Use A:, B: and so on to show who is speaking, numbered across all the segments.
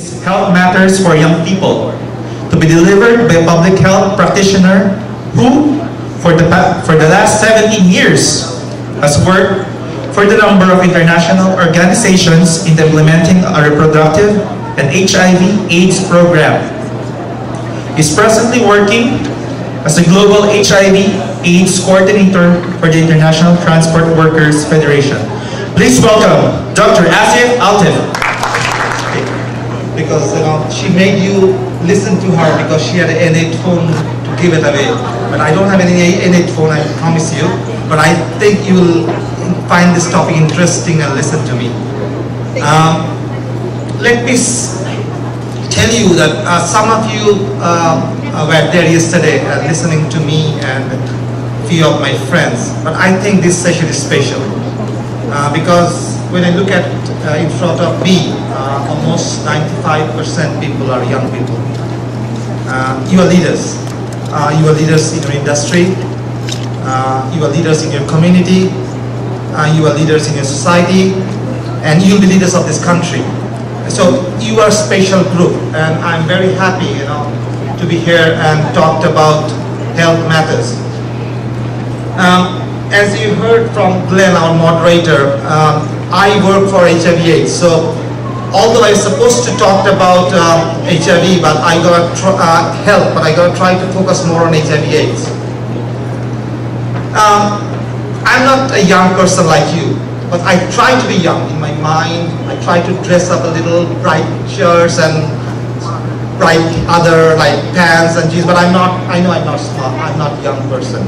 A: is Health Matters for Young People, to be delivered by a public health practitioner who, for the last 17 years, has worked for the number of international organizations in implementing a reproductive and HIV/AIDS program. He's presently working as the Global HIV/AIDS Coordinator for the International Transport Workers Federation. Please welcome Dr. Asif Altif.
B: Because she made you listen to her because she had an innate phone to give it away. But I don't have any innate phone, I promise you. But I think you will find this topic interesting and listen to me. Let me tell you that some of you were there yesterday listening to me and a few of my friends. But I think this session is special because when I look at in front of me, almost 95% people are young people. You are leaders. You are leaders in your industry. You are leaders in your community. You are leaders in your society. And you'll be leaders of this country. So you are a special group. And I'm very happy, to be here and talked about health matters. As you heard from Glenn, our moderator, I work for HIV/AIDS. So although I was supposed to talk about HIV, but I gotta health, but I gotta try to focus more on HIV/AIDS. I'm not a young person like you, but I try to be young in my mind. I try to dress up a little, bright shirts and bright other like pants and jeans, but I know I'm not smart. I'm not a young person.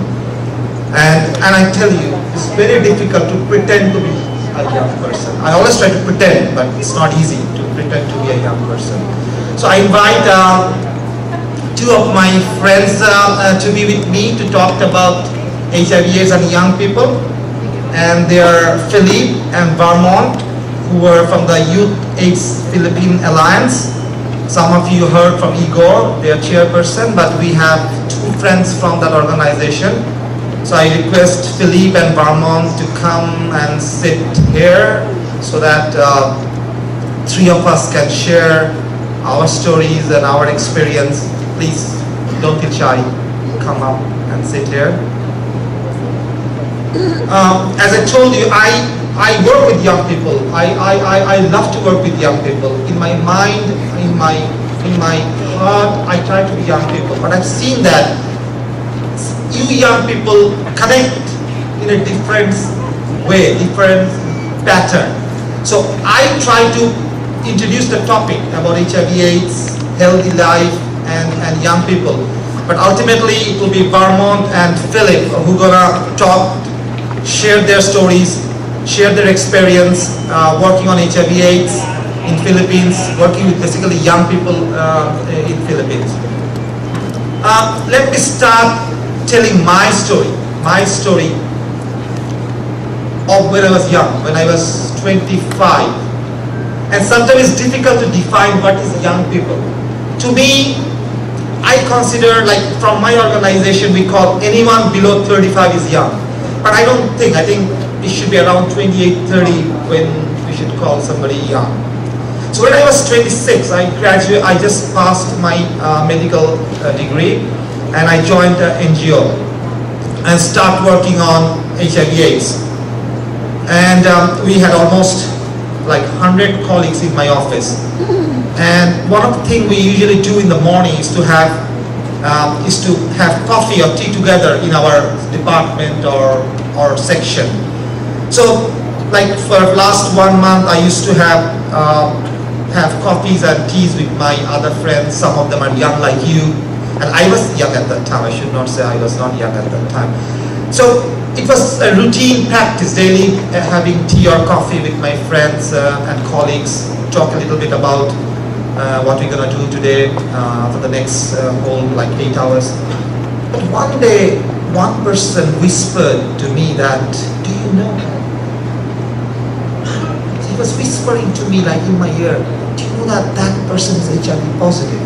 B: And I tell you, it's very difficult to pretend to be a young person. I always try to pretend, but it's not easy to pretend to be a young person. So I invite two of my friends to be with me to talk about HIV/AIDS and young people. And they are Philippe and Vermont, who are from the Youth AIDS Philippine Alliance. Some of you heard from Igor, their chairperson, but we have two friends from that organization. So I request Philippe and Vermont to come and sit here so that three of us can share our stories and our experience. Please don't feel shy. Come up and sit here. As I told you, I work with young people. I love to work with young people. In my mind, in my heart, I try to be young people. But I've seen that you young people connect in a different way, different pattern. So I try to introduce the topic about HIV/AIDS, healthy life, and young people. But ultimately, it will be Vermont and Philip who are gonna talk, share their stories, share their experience working on HIV/AIDS in Philippines, working with basically young people in Philippines. Let me start telling my story of when I was young, when I was 25. And sometimes it's difficult to define what is young people. To me, I consider, like from my organization, we call anyone below 35 is young. But I think it should be around 28, 30 when we should call somebody young. So when I was 26, I just passed my medical degree, and I joined the NGO and start working on HIV/AIDS. And we had almost like 100 colleagues in my office. And one of the things we usually do in the morning is to have coffee or tea together in our department or section. So like for last 1 month, I used to have coffees and teas with my other friends. Some of them are young like you. And I was young at that time. I should not say I was not young at that time. So it was a routine practice, daily having tea or coffee with my friends and colleagues, talk a little bit about what we're gonna do today for the next whole like 8 hours. But one day, one person whispered to me that, do you know? He was whispering to me like in my ear, do you know that person is HIV positive?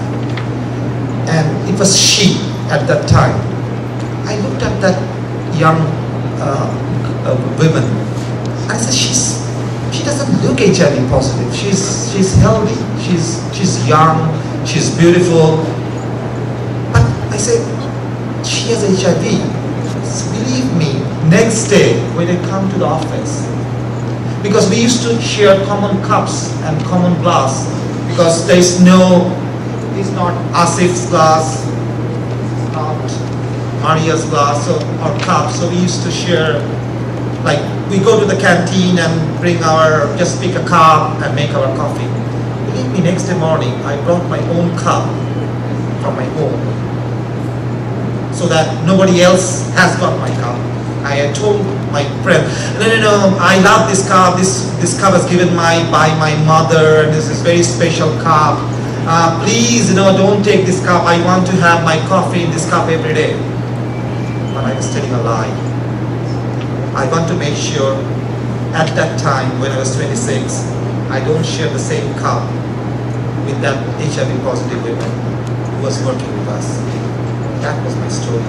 B: And it was she at that time. I looked at that young woman. I said, she doesn't doesn't look HIV positive. She's healthy. She's young. She's beautiful. But I said, she has HIV. Believe me, next day when I come to the office, because we used to share common cups and common glass, because it's not Asif's glass, not Maria's glass or cup, so we used to share, like we go to the canteen and just pick a cup and make our coffee. Believe me, next day morning I brought my own cup from my home, so that nobody else has got my cup. I had told my friend, no, I love this cup. This cup was given by my mother, and this is very special cup. Please, don't take this cup. I want to have my coffee in this cup every day. But I was telling a lie. I want to make sure at that time when I was 26, I don't share the same cup with that HIV positive woman who was working with us. That was my story.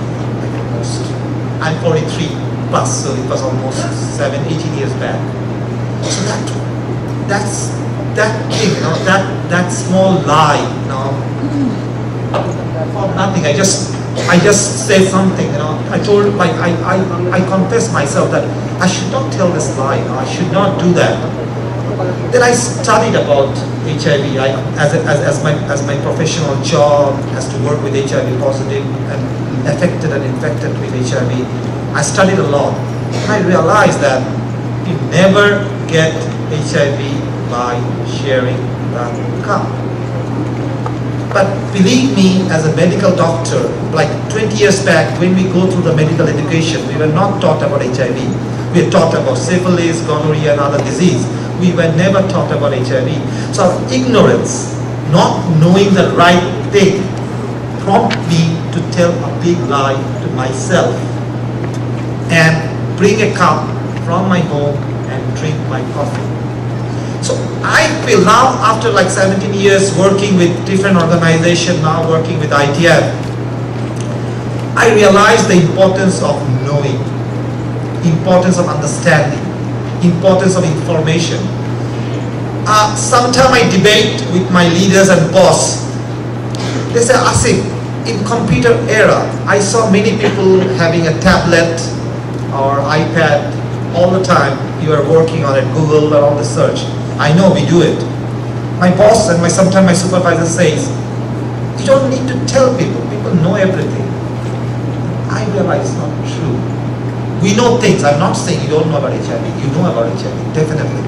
B: I'm 43 plus, so it was almost 18 years back. So that thing, that small lie, for nothing. I just said something, I told, I confessed myself that I should not tell this lie, I should not do that. Then I studied about HIV as my professional job, as to work with HIV positive and affected and infected with HIV. I studied a lot. I realized that you never get HIV by sharing that cup. But believe me, as a medical doctor, like 20 years back, when we go through the medical education, we were not taught about HIV. We were taught about syphilis, gonorrhea, and other disease. We were never taught about HIV. So ignorance, not knowing the right thing, prompted me to tell a big lie to myself and bring a cup from my home and drink my coffee. So I feel now, after like 17 years working with different organizations, now working with ITF, I realize the importance of knowing, importance of understanding, importance of information. Sometimes I debate with my leaders and boss. They say, Asif, in computer era, I saw many people having a tablet or iPad all the time. You are working on it, Google or all the search. I know we do it. My boss and sometimes my supervisor says, you don't need to tell people. People know everything. I realize it's not true. We know things. I'm not saying you don't know about HIV. You know about HIV, definitely.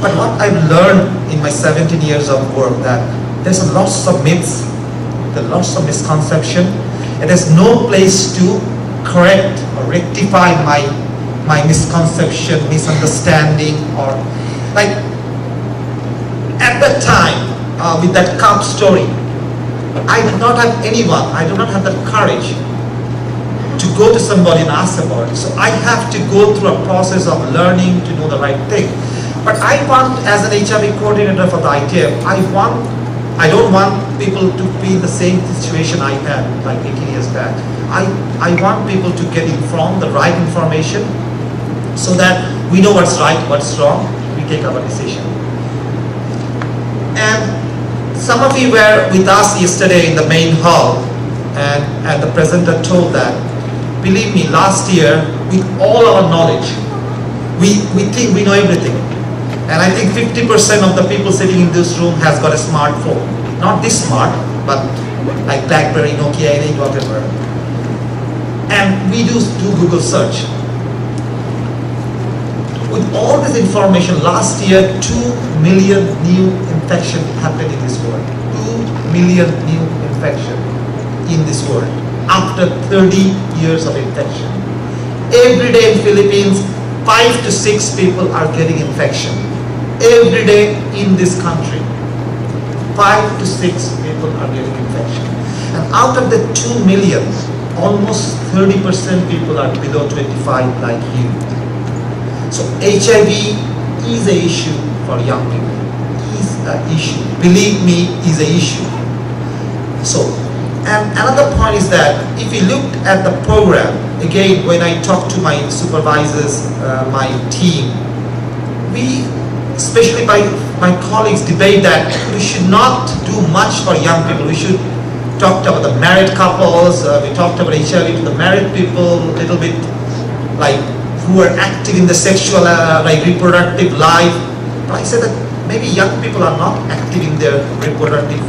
B: But what I've learned in my 17 years of work, that there's lots of myths, there's lots of misconception, and there's no place to correct or rectify my misconception, misunderstanding, or like at that time with that cup story, I did not have anyone, I do not have that courage to go to somebody and ask about it. So I have to go through a process of learning to know the right thing. But I want, as an HIV coordinator for the ITF, I don't want people to be in the same situation I had like 18 years back. I want people to get informed, the right information, so that we know what's right, what's wrong, we take our decision. And some of you were with us yesterday in the main hall, and the presenter told that, believe me, last year, with all our knowledge, we think we know everything. And I think 50% of the people sitting in this room has got a smartphone. Not this smart, but like BlackBerry, Nokia, any whatever. And we do Google search. With all this information, last year 2 million new infections happened in this world. 2 million new infections in this world after 30 years of infection. Every day in Philippines, 5 to 6 people are getting infection. Every day in this country, 5 to 6 people are getting infection. And out of the 2 million, almost 30% people are below 25 like you. So HIV is an issue for young people. Is an issue. Believe me, is an issue. So, and another point is that if you look at the program, again, when I talk to my supervisors, my team, we especially by my colleagues, debate that we should not do much for young people. We should talk about the married couples, we talked about HIV to the married people, a little bit like who are active in the sexual, like reproductive life. But I said that maybe young people are not active in their reproductive,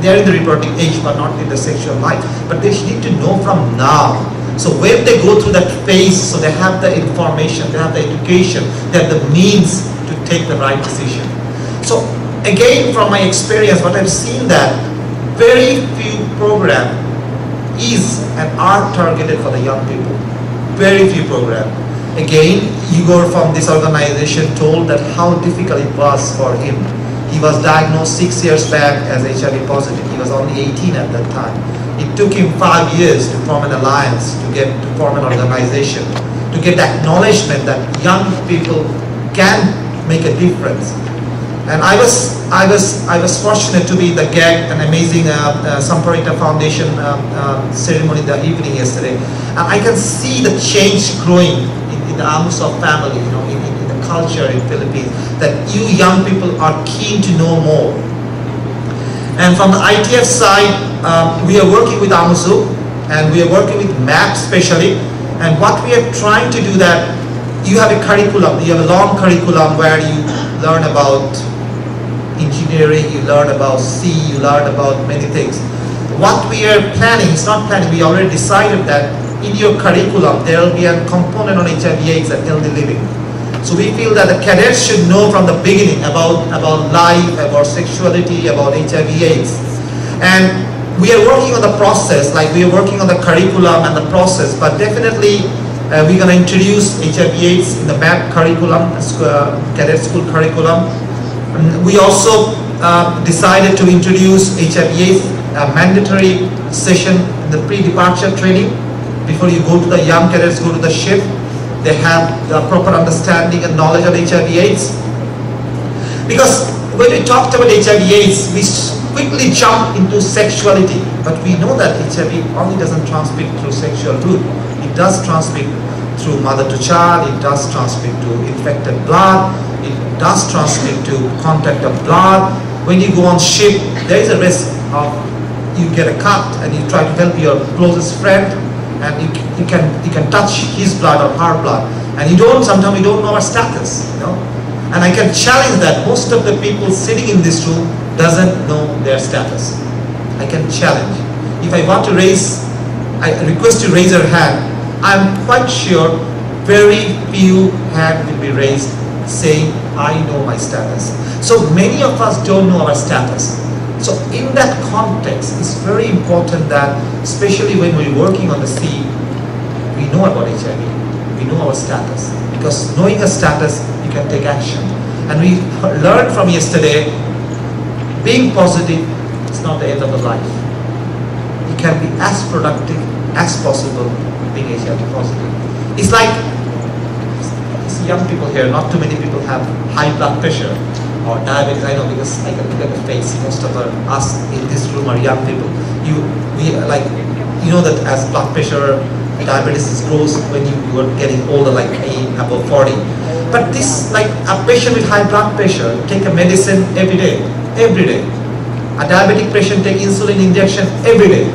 B: they are in the reproductive age but not in the sexual life. But they need to know from now. So when they go through that phase, so they have the information, they have the education, they have the means to take the right decision. So again, from my experience, what I've seen that very few programs is and are targeted for the young people. Very few programs. Again, Igor from this organization told that how difficult it was for him. He was diagnosed 6 years back as HIV positive. He was only 18 at that time. It took him 5 years to form an alliance, to form an organization, to get the acknowledgement that young people can make a difference. And I was fortunate to be the guest, an amazing Samparita Foundation ceremony in the evening yesterday. And I can see the change growing in the Amusov family, you know, in the culture in Philippines, that you young people are keen to know more. And from the ITF side, we are working with Amusu, and we are working with MAP especially. And what we are trying to do that, you have a curriculum, you have a long curriculum where you learn about engineering, you learn about C, you learn about many things. What we are planning, it's not planning, we already decided that in your curriculum there will be a component on HIV/AIDS and healthy living. So we feel that the cadets should know from the beginning about life, about sexuality, about HIV/AIDS. And we are working on the process, like we are working on the curriculum and the process, but definitely we're going to introduce HIV/AIDS in the MAP curriculum, cadet school curriculum. We also decided to introduce HIV/AIDS mandatory session in the pre-departure training. Before you go to the young cadets, go to the ship, they have the proper understanding and knowledge of HIV/AIDS. Because when we talked about HIV/AIDS, we quickly jump into sexuality, but we know that HIV only doesn't transmit through sexual route. It does transmit through mother to child, it does transmit to infected blood, it does transmit to contact of blood. When you go on ship, there is a risk of you get a cut and you try to help your closest friend, and you can touch his blood or her blood, and sometimes you don't know our status, you know. And I can challenge that most of the people sitting in this room doesn't know their status. I can challenge. If I want to I request you raise your hand. I'm quite sure very few hand will be raised saying, I know my status. So many of us don't know our status. So in that context, it's very important that, especially when we're working on the sea, we know about HIV, we know our status. Because knowing a status, you can take action. And we learned from yesterday, being positive is not the end of the life. You can be as productive as possible being HIV positive. It's like, it's young people here, not too many people have high blood pressure or diabetes. I know because I can look at the face. Most of us in this room are young people. You know that as blood pressure, diabetes grows when you are getting older, like above 40. But this, like a patient with high blood pressure, take a medicine every day. A diabetic patient take insulin injection every day.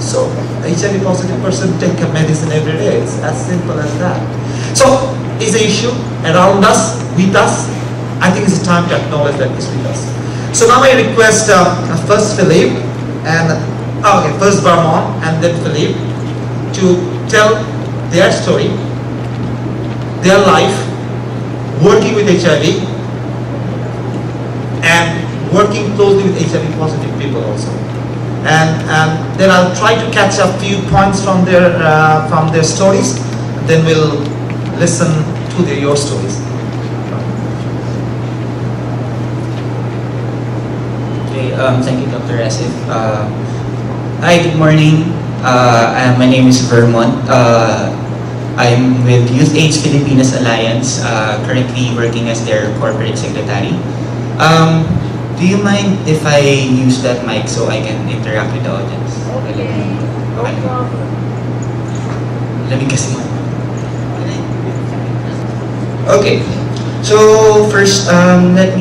B: So HIV positive person take a medicine every day. It's as simple as that. So it's an issue around us, with us. I think it's time to acknowledge that it's with us. So now I request first Philippe and first Barmon and then Philippe to tell their story, their life, working with HIV and working closely with HIV positive people also. And then I'll try to catch a few points from their stories, and then we'll listen to your stories.
C: Thank you, Dr. Asif. Hi, good morning. My name is Vermont. I'm with Youth AIDS Filipinas Alliance, currently working as their corporate secretary. Do you mind if I use that mic so I can interact with the audience?
D: Okay. No problem.
C: Let me kasi. Okay. So first, let me